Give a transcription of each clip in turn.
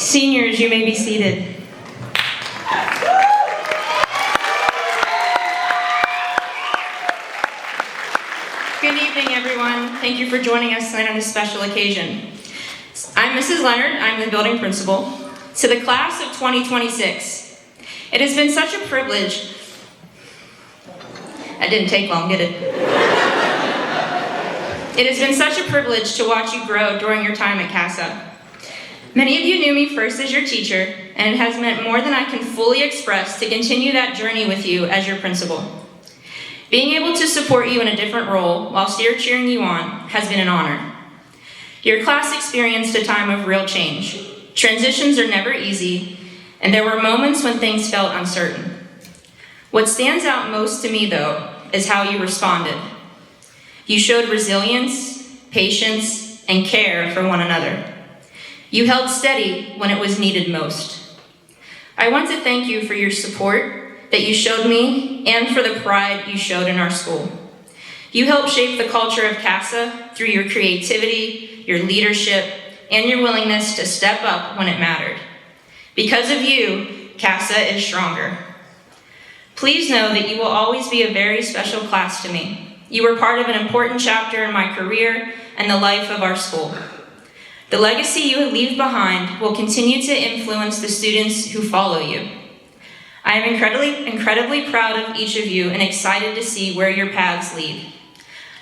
Seniors, you may be seated. Good evening, everyone. Thank you for joining us tonight on this special occasion. I'm Mrs. Leonard. I'm the building principal. To the class of 2026, it has been such a privilege. That didn't take long, did it? It has been such a privilege to watch you grow during your time at CASA. Many of you knew me first as your teacher, and it has meant more than I can fully express to continue that journey with you as your principal. Being able to support you in a different role while still cheering you on has been an honor. Your class experienced a time of real change. Transitions are never easy, and there were moments when things felt uncertain. What stands out most to me, though, is how you responded. You showed resilience, patience, and care for one another. You held steady when it was needed most. I want to thank you for your support that you showed me and for the pride you showed in our school. You helped shape the culture of CASA through your creativity, your leadership, and your willingness to step up when it mattered. Because of you, CASA is stronger. Please know that you will always be a very special class to me. You were part of an important chapter in my career and the life of our school. The legacy you leave behind will continue to influence the students who follow you. I am incredibly proud of each of you and excited to see where your paths lead.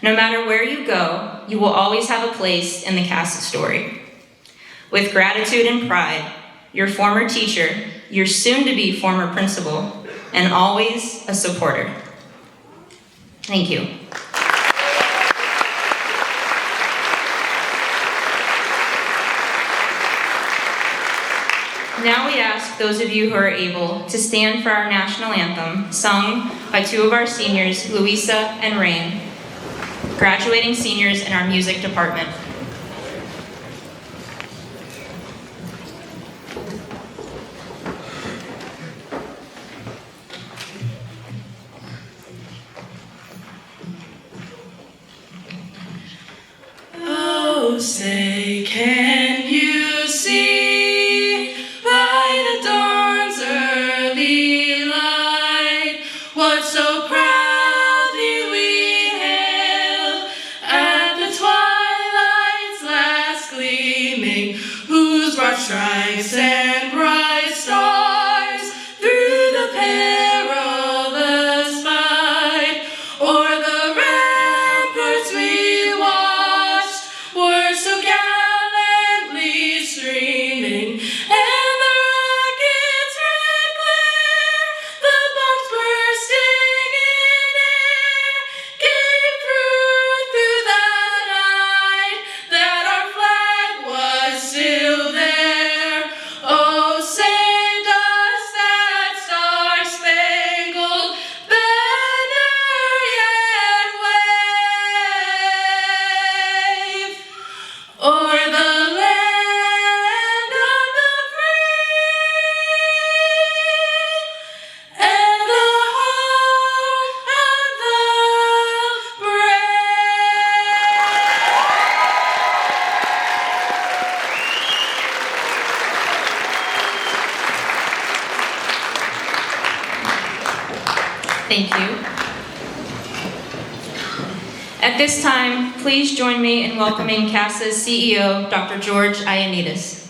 No matter where you go, you will always have a place in the CASA story. With gratitude and pride, your former teacher, your soon-to-be former principal, and always a supporter. Thank you. Now we ask those of you who are able to stand for our national anthem, sung by two of our seniors, Louisa and Rain, graduating seniors in our music department. Oh, say, can you see by the dawn's early light what so proudly we hailed at the twilight's last gleaming, whose broad stripes and bright stars through the perilous fight o'er the ramparts we watched were so gallantly streaming, and the rocket's red glare, the bombs bursting in air, gave proof through that night that our flag was still there. Oh, say does that star-spangled banner yet wave o'er the land of the free and the home of the Thank you. At this time, please join me in welcoming CASA's CEO, Dr. George Ioannidis.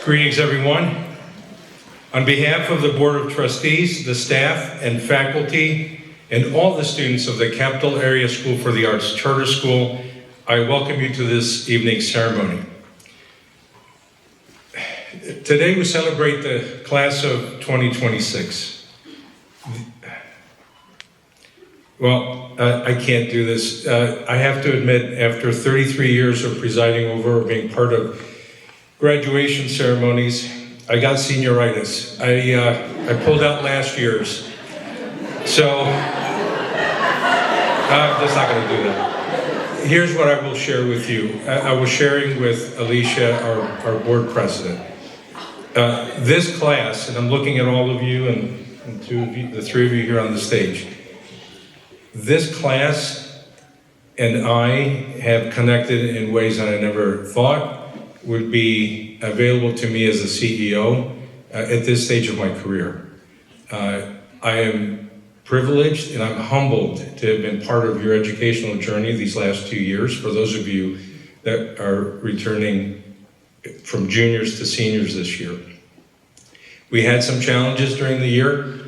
Greetings, everyone. On behalf of the Board of Trustees, the staff and faculty, and all the students of the Capital Area School for the Arts Charter School, I welcome you to this evening's ceremony. Today we celebrate the class of 2026. Well, I can't do this. I have to admit, after 33 years of presiding over or being part of graduation ceremonies, I got senioritis. I pulled out last year's. So, I'm just not gonna do that. Here's what I will share with you. I was sharing with Alicia, our board president. This class, and I'm looking at all of you and two of you, the three of you here on the stage, This class and I have connected in ways that I never thought would be available to me as a CEO at this stage of my career. I am privileged and I'm humbled to have been part of your educational journey these last 2 years. For those of you that are returning from juniors to seniors this year. We had some challenges during the year,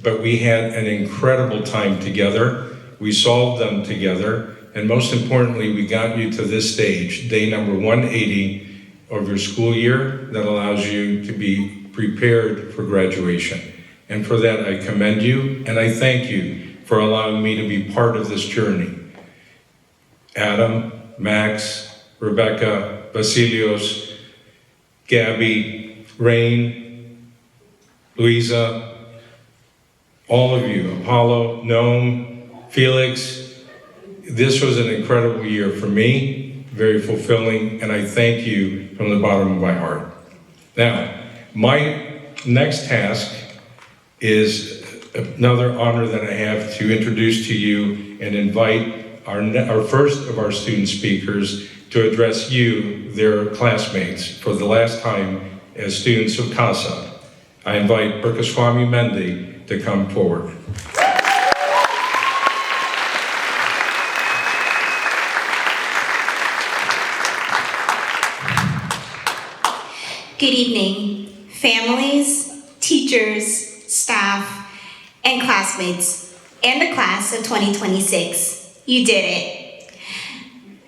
but we had an incredible time together. We solved them together, and most importantly, we got you to this stage, day number 180 of your school year, that allows you to be prepared for graduation. And for that, I commend you, and I thank you for allowing me to be part of this journey. Adam, Max, Rebecca, Vasilios, Gabby, Rain, Louisa, all of you, Apollo, Noam, Felix, this was an incredible year for me, very fulfilling, and I thank you from the bottom of my heart. Now, my next task is another honor that I have to introduce to you and invite our first of our student speakers to address you, their classmates, for the last time as students of CASA. I invite Burkaswamy Mendy to come forward. Good evening, families, teachers, staff, and classmates, and the class of 2026. You did it.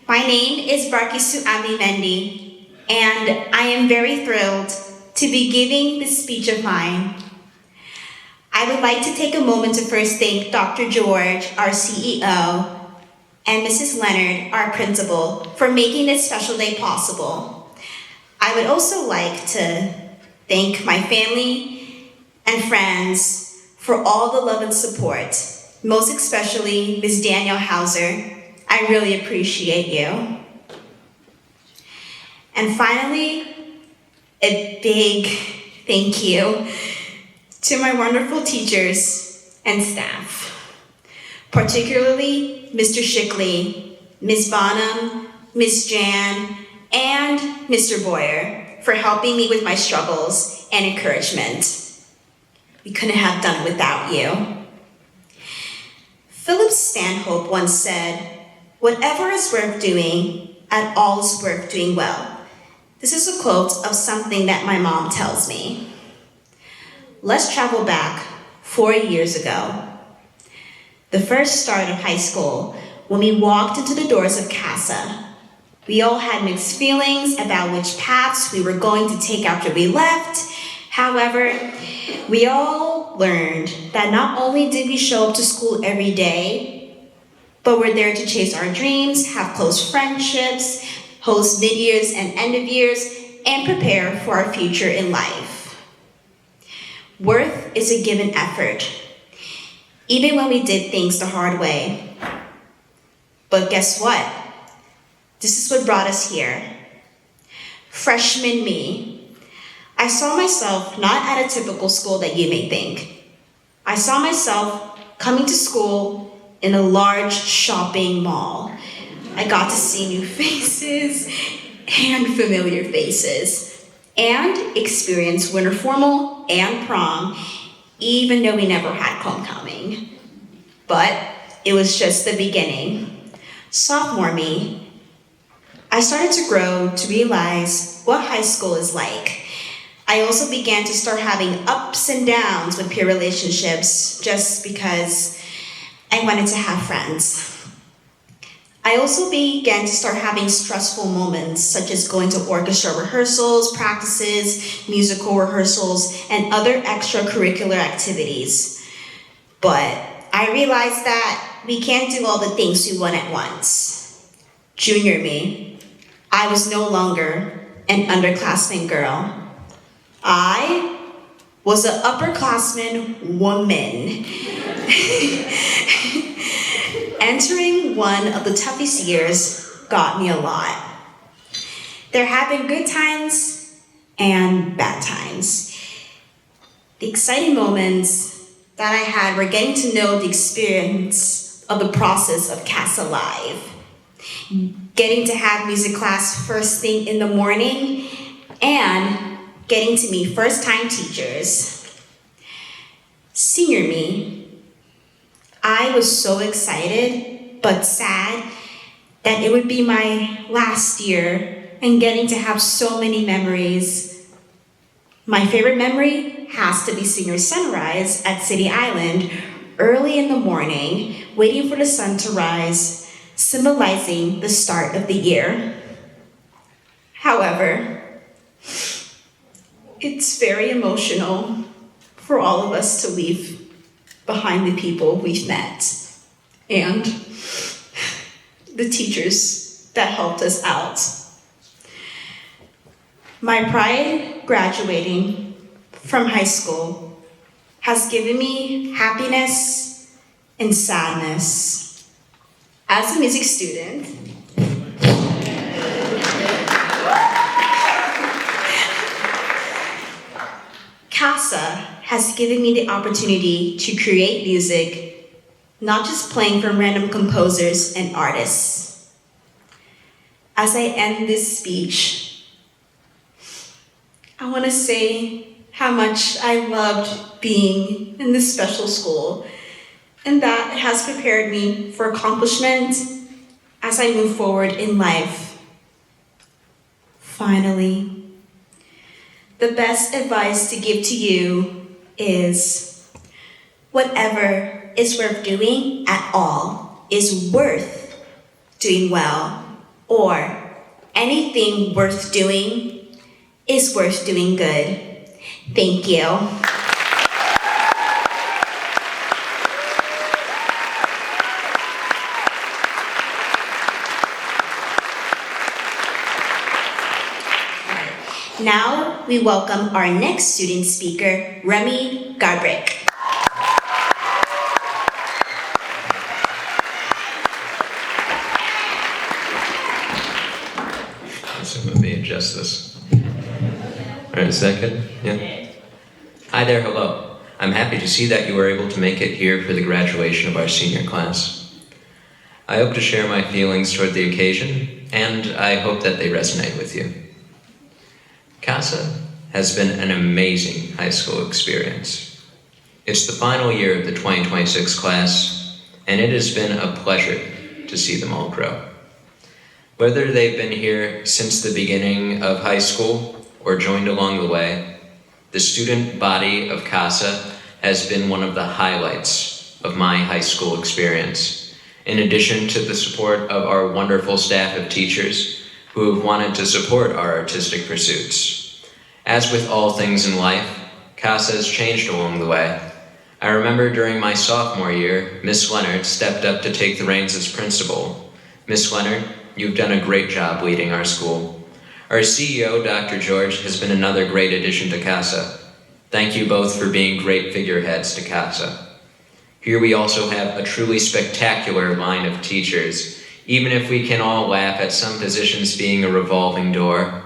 My name is Burkaswamy Mendy, and I am very thrilled to be giving this speech of mine. I would like to take a moment to first thank Dr. George, our CEO, and Mrs. Leonard, our principal, for making this special day possible. I would also like to thank my family and friends for all the love and support, most especially Ms. Danielle Hauser. I really appreciate you. And finally, a big thank you to my wonderful teachers and staff, particularly Mr. Shickley, Ms. Bonham, Ms. Jan, and Mr. Boyer for helping me with my struggles and encouragement. We couldn't have done it without you. Philip Stanhope once said, "Whatever is worth doing, at all is worth doing well." This is a quote of something that my mom tells me. Let's travel back 4 years ago. The first start of high school, when we walked into the doors of CASA. We all had mixed feelings about which paths we were going to take after we left. However, we all learned that not only did we show up to school every day, but we're there to chase our dreams, have close friendships, host mid-years and end-of-years, and prepare for our future in life. Worth is a given effort, even when we did things the hard way. But guess what? This is what brought us here. Freshman me. I saw myself not at a typical school that you may think. I saw myself coming to school in a large shopping mall. I got to see new faces and familiar faces, and experience winter formal and prom, even though we never had homecoming. But it was just the beginning. Sophomore me, I started to grow to realize what high school is like. I also began to start having ups and downs with peer relationships just because I wanted to have friends. I also began to start having stressful moments, such as going to orchestra rehearsals, practices, musical rehearsals, and other extracurricular activities. But I realized that we can't do all the things we want at once. Junior me, I was no longer an underclassmen girl. I was an upperclassman woman. Entering one of the toughest years got me a lot. There have been good times and bad times. The exciting moments that I had were getting to know the experience of the process of CASA Live. Getting to have music class first thing in the morning and getting to meet first-time teachers. Senior me, I was so excited but sad that it would be my last year and getting to have so many memories. My favorite memory has to be senior sunrise at City Island early in the morning, waiting for the sun to rise, symbolizing the start of the year. However, it's very emotional for all of us to leave behind the people we've met and the teachers that helped us out. My pride graduating from high school has given me happiness and sadness. As a music student, CASA has given me the opportunity to create music, not just playing for random composers and artists. As I end this speech, I want to say how much I loved being in this special school, and that has prepared me for accomplishment as I move forward in life. Finally, the best advice to give to you is whatever is worth doing at all is worth doing well, or anything worth doing is worth doing good. Thank you. Now, we welcome our next student speaker, Remy Garbrick. So let me adjust this. All right, is that good? Yeah. Hi there, hello. I'm happy to see that you were able to make it here for the graduation of our senior class. I hope to share my feelings toward the occasion, and I hope that they resonate with you. CASA has been an amazing high school experience. It's the final year of the 2026 class, and it has been a pleasure to see them all grow. Whether they've been here since the beginning of high school or joined along the way, the student body of CASA has been one of the highlights of my high school experience, in addition to the support of our wonderful staff of teachers who have wanted to support our artistic pursuits. As with all things in life, CASA has changed along the way. I remember during my sophomore year, Miss Leonard stepped up to take the reins as principal. Miss Leonard, you've done a great job leading our school. Our CEO, Dr. George, has been another great addition to CASA. Thank you both for being great figureheads to CASA. Here we also have a truly spectacular line of teachers, even if we can all laugh at some positions being a revolving door.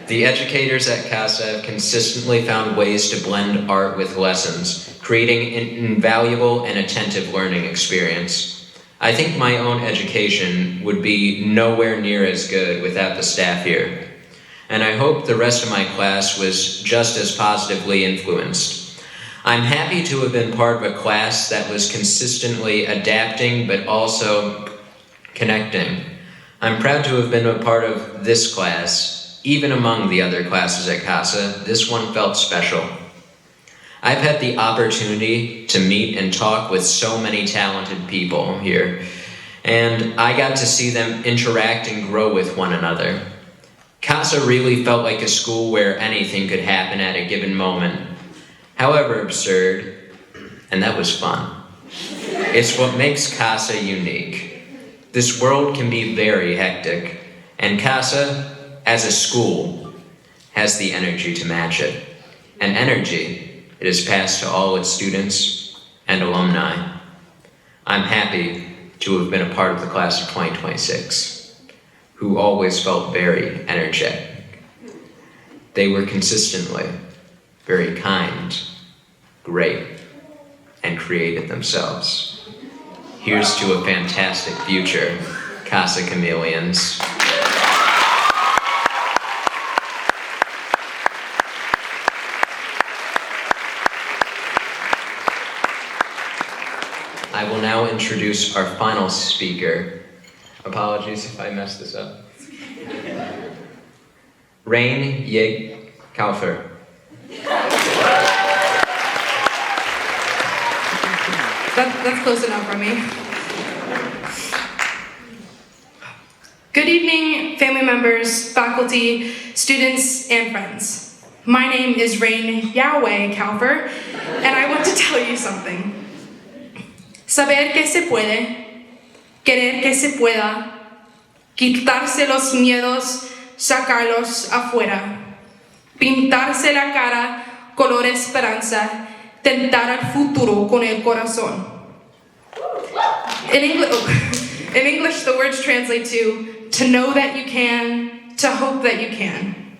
The educators at CASA have consistently found ways to blend art with lessons, creating an invaluable and attentive learning experience. I think my own education would be nowhere near as good without the staff here. And I hope the rest of my class was just as positively influenced. I'm happy to have been part of a class that was consistently adapting but also connecting. I'm proud to have been a part of this class. Even among the other classes at CASA, this one felt special. I've had the opportunity to meet and talk with so many talented people here, and I got to see them interact and grow with one another. CASA really felt like a school where anything could happen at a given moment. However absurd, and that was fun. It's what makes CASA unique. This world can be very hectic, and CASA, as a school, has the energy to match it. An energy it is passed to all its students and alumni. I'm happy to have been a part of the class of 2026, who always felt very energetic. They were consistently very kind, great, and create it themselves. Here's to a fantastic future, CASA Chameleons. I will now introduce our final speaker. Apologies if I messed this up. Rain Yeg Kaufer. That's close enough for me. Good evening, family members, faculty, students, and friends. My name is Rain Yahweh Kaufer, and I want to tell you something. Saber que se puede, querer que se pueda, quitarse los miedos, sacarlos afuera, pintarse la cara color esperanza, tentar al futuro con el corazón. In English, the words translate to know that you can, to hope that you can.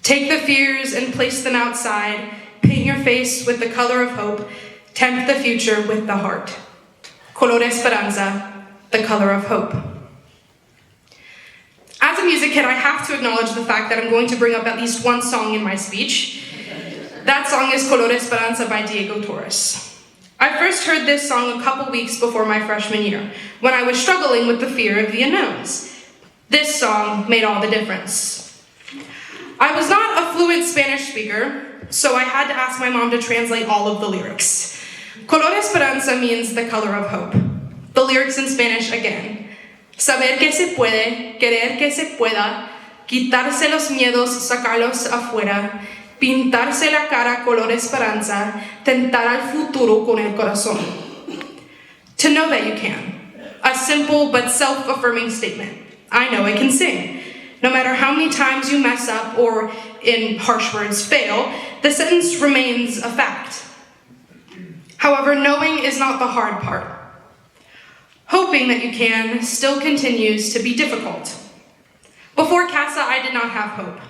Take the fears and place them outside, paint your face with the color of hope, tempt the future with the heart. Color esperanza, the color of hope. As a music kid, I have to acknowledge the fact that I'm going to bring up at least one song in my speech. That song is Color Esperanza by Diego Torres. I first heard this song a couple weeks before my freshman year, when I was struggling with the fear of the unknowns. This song made all the difference. I was not a fluent Spanish speaker, so I had to ask my mom to translate all of the lyrics. Color Esperanza means the color of hope. The lyrics in Spanish again. Saber que se puede, querer que se pueda, quitarse los miedos, sacarlos afuera, pintarse la cara color esperanza, tentar al futuro con el corazón. To know that you can. A simple but self-affirming statement. I know I can sing. No matter how many times you mess up or, in harsh words, fail, the sentence remains a fact. However, knowing is not the hard part. Hoping that you can still continues to be difficult. Before CASA, I did not have hope.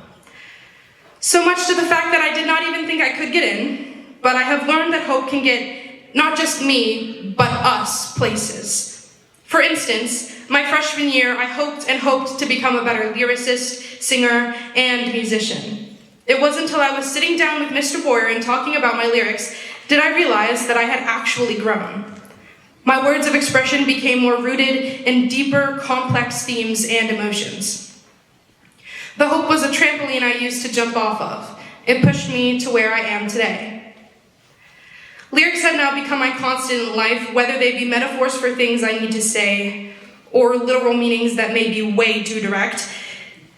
So much to the fact that I did not even think I could get in, but I have learned that hope can get not just me, but us places. For instance, my freshman year, I hoped to become a better lyricist, singer, and musician. It wasn't until I was sitting down with Mr. Boyer and talking about my lyrics did I realize that I had actually grown. My words of expression became more rooted in deeper, complex themes and emotions. The hope was a trampoline I used to jump off of. It pushed me to where I am today. Lyrics have now become my constant in life, whether they be metaphors for things I need to say, or literal meanings that may be way too direct.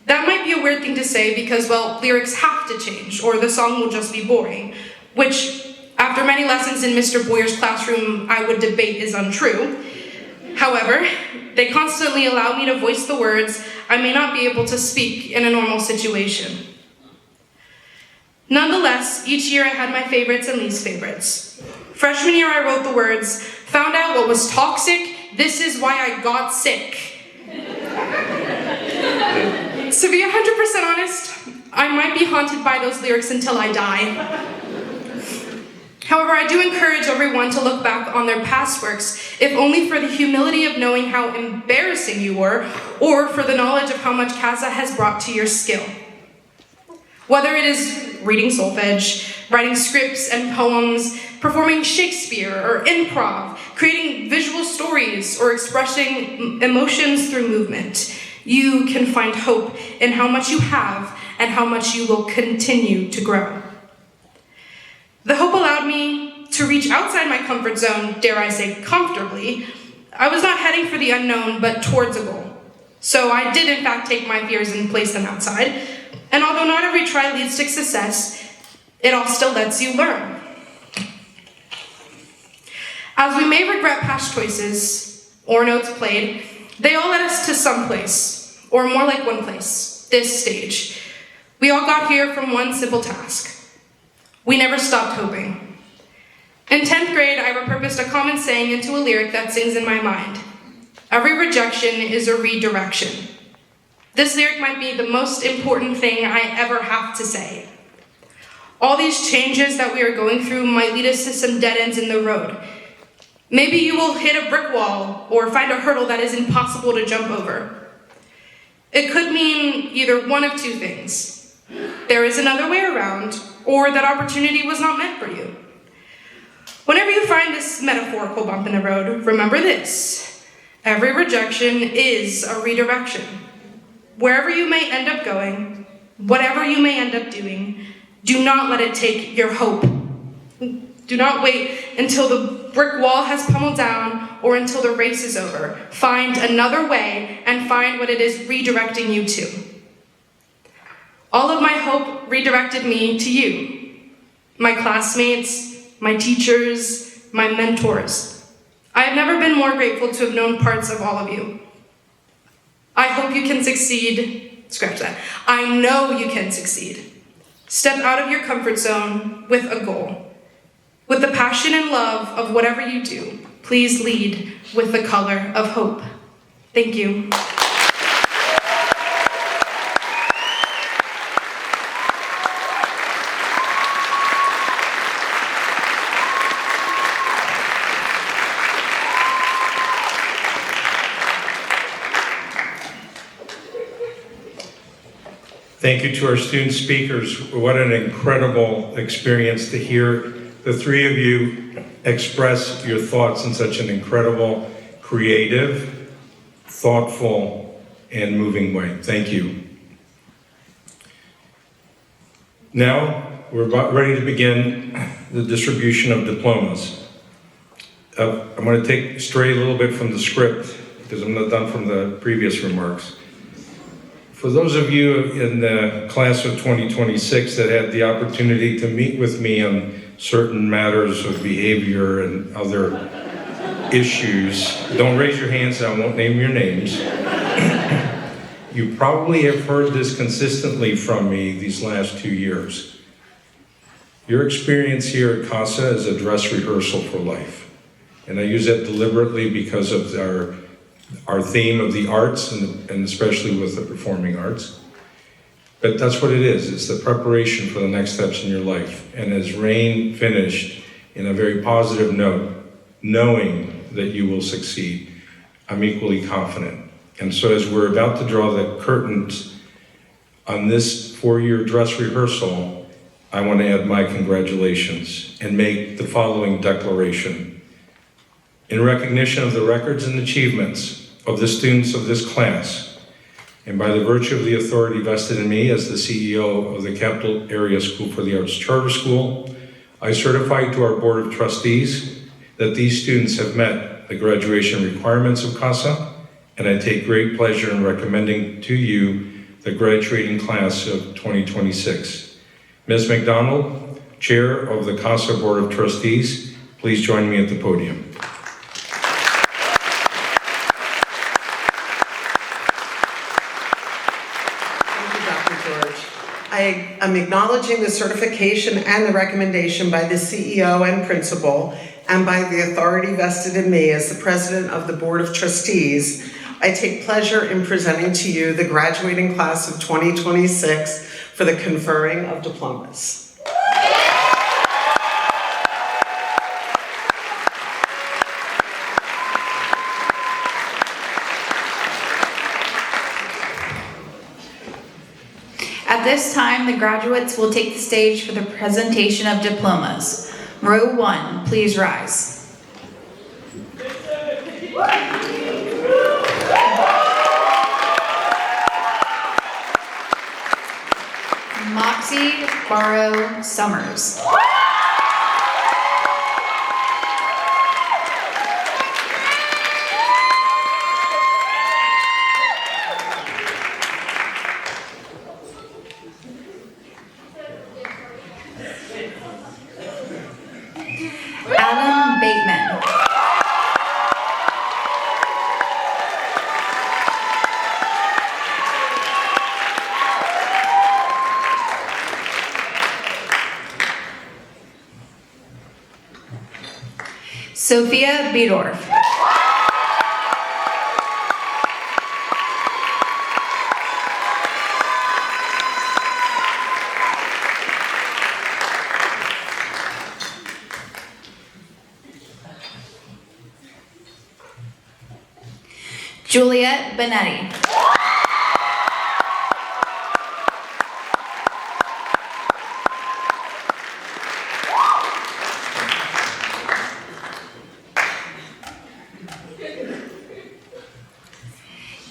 That might be a weird thing to say because, well, lyrics have to change, or the song will just be boring, which, after many lessons in Mr. Boyer's classroom, I would debate is untrue. However, they constantly allow me to voice the words I may not be able to speak in a normal situation. Nonetheless, each year I had my favorites and least favorites. Freshman year I wrote the words, found out what was toxic, this is why I got sick. To be 100% honest, I might be haunted by those lyrics until I die. However, I do encourage everyone to look back on their past works, if only for the humility of knowing how embarrassing you were, or for the knowledge of how much CASA has brought to your skill. Whether it is reading solfege, writing scripts and poems, performing Shakespeare or improv, creating visual stories, or expressing emotions through movement, you can find hope in how much you have and how much you will continue to grow. The hope allowed me to reach outside my comfort zone, dare I say comfortably. I was not heading for the unknown, but towards a goal. So I did in fact take my fears and place them outside. And although not every try leads to success, it all still lets you learn. As we may regret past choices or notes played, they all led us to some place, or more like one place, this stage. We all got here from one simple task. We never stopped hoping. In 10th grade, I repurposed a common saying into a lyric that sings in my mind. Every rejection is a redirection. This lyric might be the most important thing I ever have to say. All these changes that we are going through might lead us to some dead ends in the road. Maybe you will hit a brick wall or find a hurdle that is impossible to jump over. It could mean either one of two things. There is another way around, or that opportunity was not meant for you. Whenever you find this metaphorical bump in the road, remember this: every rejection is a redirection. Wherever you may end up going, whatever you may end up doing, do not let it take your hope. Do not wait until the brick wall has pummeled down or until the race is over. Find another way and find what it is redirecting you to. All of my hope redirected me to you, my classmates, my teachers, my mentors. I have never been more grateful to have known parts of all of you. I hope you can succeed. Scratch that. I know you can succeed. Step out of your comfort zone with a goal. With the passion and love of whatever you do, please lead with the color of hope. Thank you. Thank you to our student speakers. What an incredible experience to hear the three of you express your thoughts in such an incredible, creative, thoughtful, and moving way. Thank you. Now, we're about ready to begin the distribution of diplomas. I'm going to stray a little bit from the script because I'm not done from the previous remarks. For those of you in the class of 2026 that had the opportunity to meet with me on certain matters of behavior and other issues, don't raise your hands, I won't name your names. You probably have heard this consistently from me these last 2 years. Your experience here at CASA is a dress rehearsal for life. And I use that deliberately because of our theme of the arts, and especially with the performing arts. But that's what it is. It's the preparation for the next steps in your life. And as Rain finished in a very positive note, knowing that you will succeed, I'm equally confident. And so as we're about to draw the curtains on this 4-year dress rehearsal, I want to add my congratulations and make the following declaration. In recognition of the records and achievements of the students of this class, and by the virtue of the authority vested in me as the CEO of the Capital Area School for the Arts Charter School, I certify to our Board of Trustees that these students have met the graduation requirements of CASA, and I take great pleasure in recommending to you the graduating class of 2026. Ms. McDonald, Chair of the CASA Board of Trustees, please join me at the podium. I am acknowledging the certification and the recommendation by the CEO and principal and by the authority vested in me as the president of the Board of Trustees. I take pleasure in presenting to you the graduating class of 2026 for the conferring of diplomas. At this time, the graduates will take the stage for the presentation of diplomas. Row 1, please rise. Moxie Barrow Summers. Adam Bateman. Sophia Biedorf. Juliet Benetti.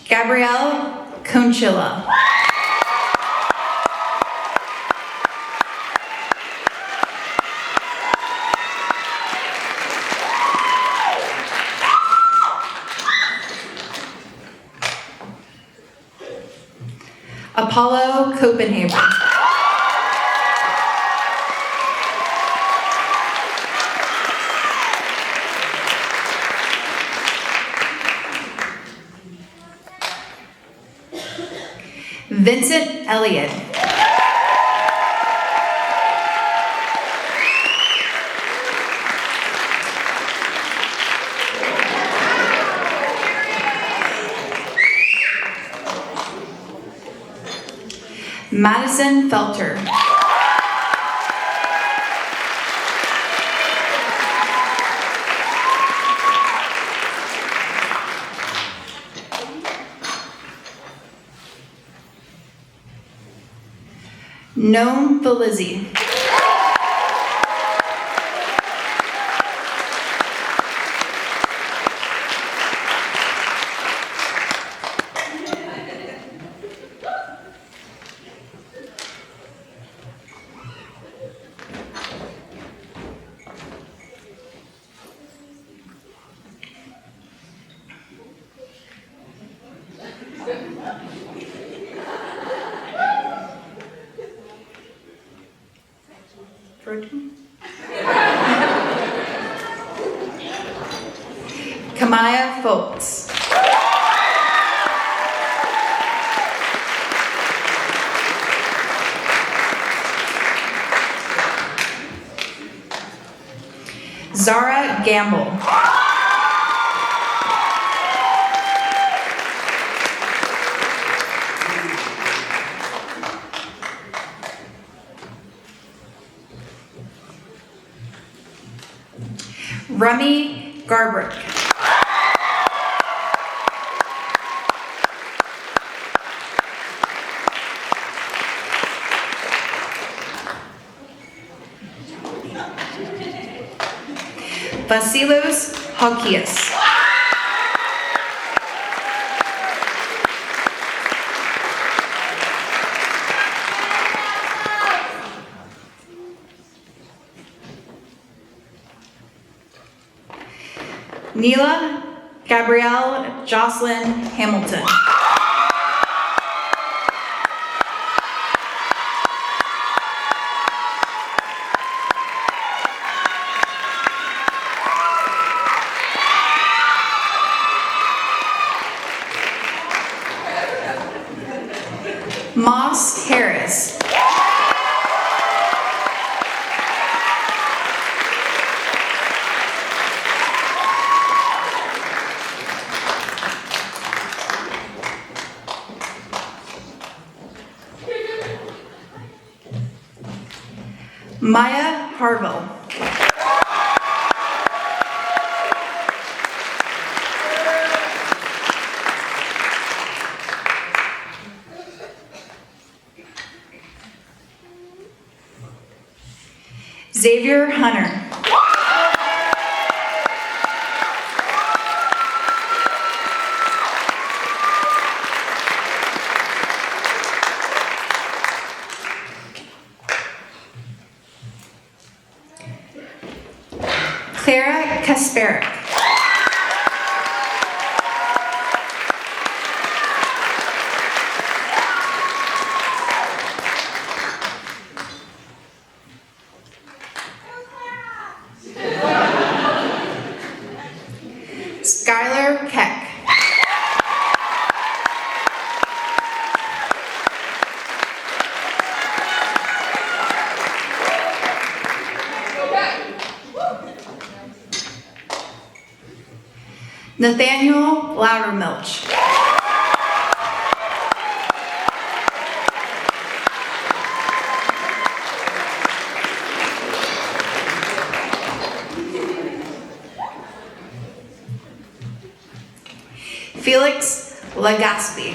Gabrielle Conchilla. Apollo Copenhagen. Vincent Elliott. Madison Felter. Noam Felizzi. Kamaya Foltz. Zara Gamble. Remy Garbrick. Vasilos Hokias. Neela Gabrielle Jocelyn Hamilton. Moss Harris. Maya Harville. Xavier Hunter. Clara Kasparek. Skylar Keck. Nathaniel Loudermilch. Felix Legaspi.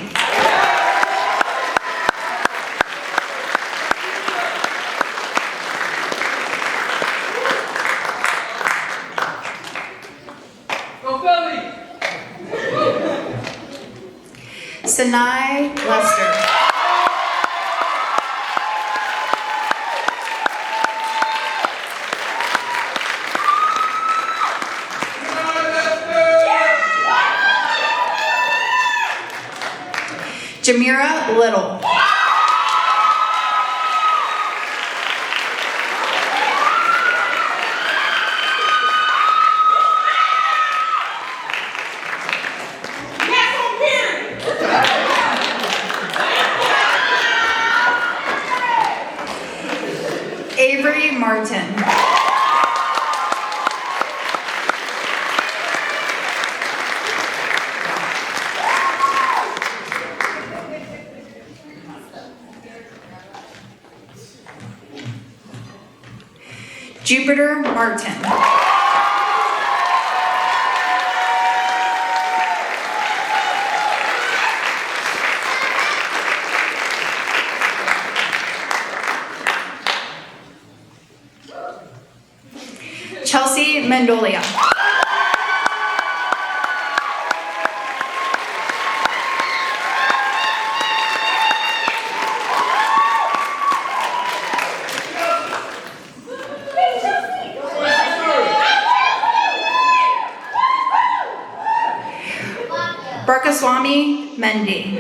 Sinai Lester. Jamira Little. Avery Martin. Jupiter Martin. Chelsea Mendolia. Barkaswamy Mendy.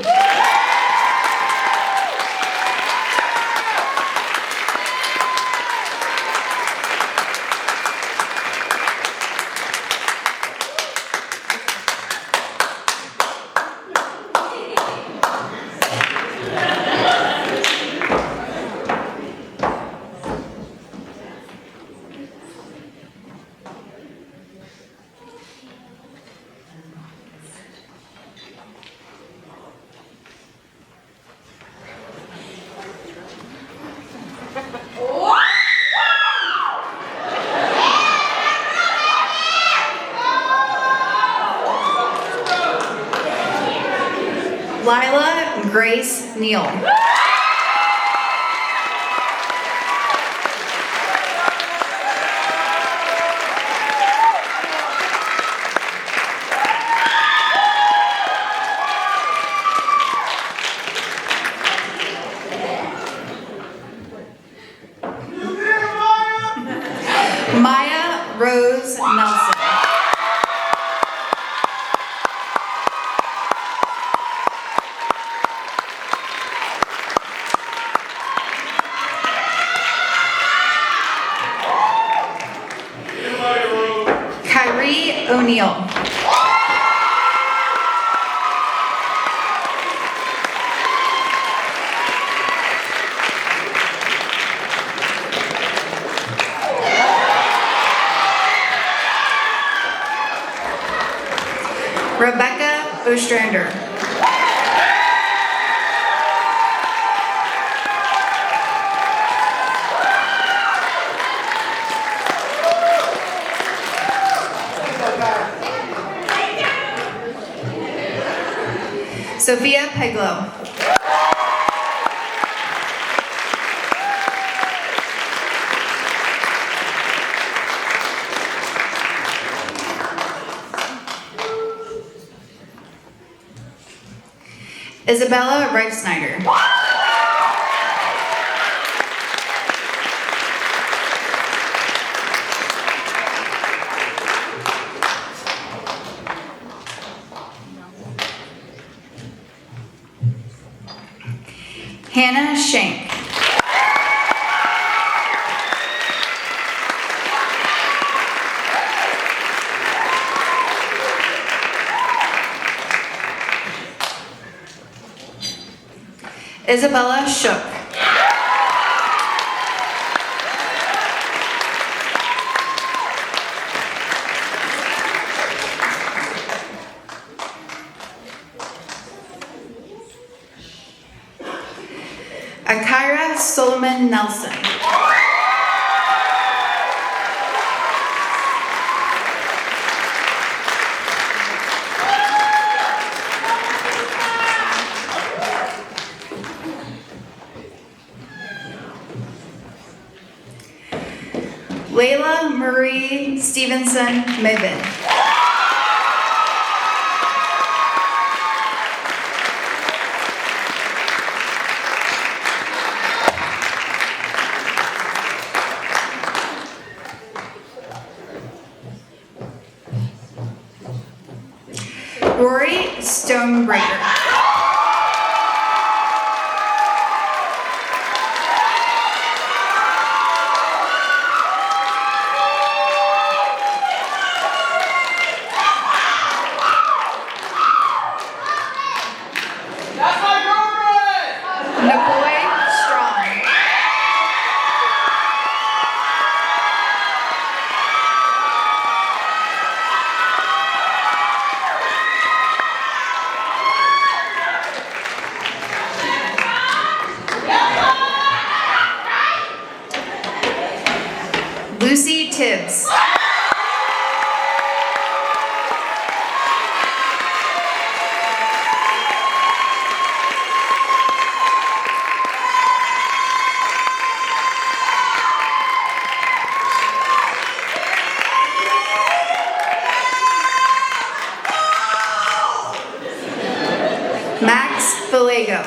Lila Grace Neal. Maya Rose Nelson. Kyrie O'Neill. Rebecca Ostrander. Sophia Peglow. Isabella Reif-Snyder. Hannah Shank. Isabella Shook. Akira Solomon Nelson. Stevenson Mibin. Rory Stonebreaker. McCoy Strong. Lucy Tibbs. Max Valego.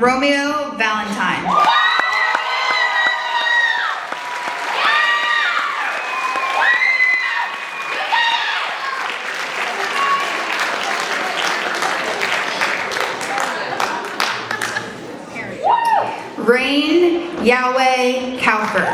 Romeo Valentine. Rain Yahweh Kaufer.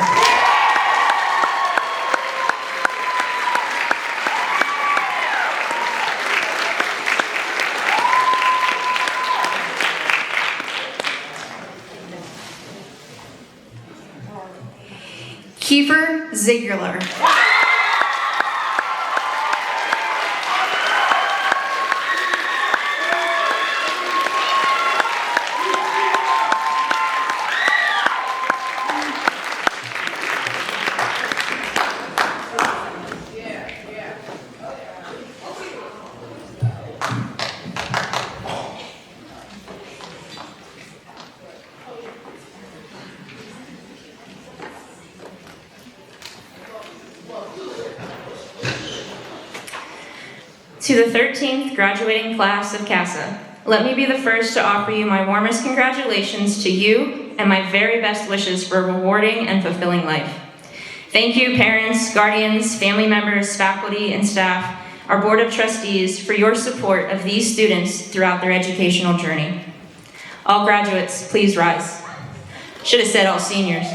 Kiefer Ziegler. To the 13th graduating class of CASA, let me be the first to offer you my warmest congratulations to you and my very best wishes for a rewarding and fulfilling life. Thank you, parents, guardians, family members, faculty, and staff, our Board of Trustees, for your support of these students throughout their educational journey. All graduates, please rise. Should have said all seniors.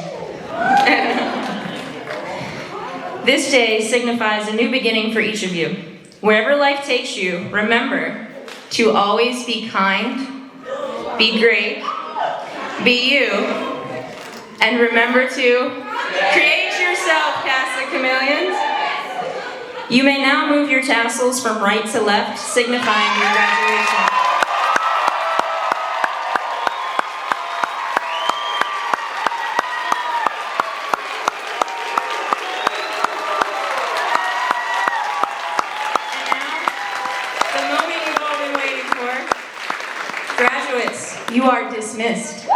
This day signifies a new beginning for each of you. Wherever life takes you, remember to always be kind, be great, be you, and remember to create yourself, CASA Chameleons. You may now move your tassels from right to left, signifying your graduation. You are dismissed.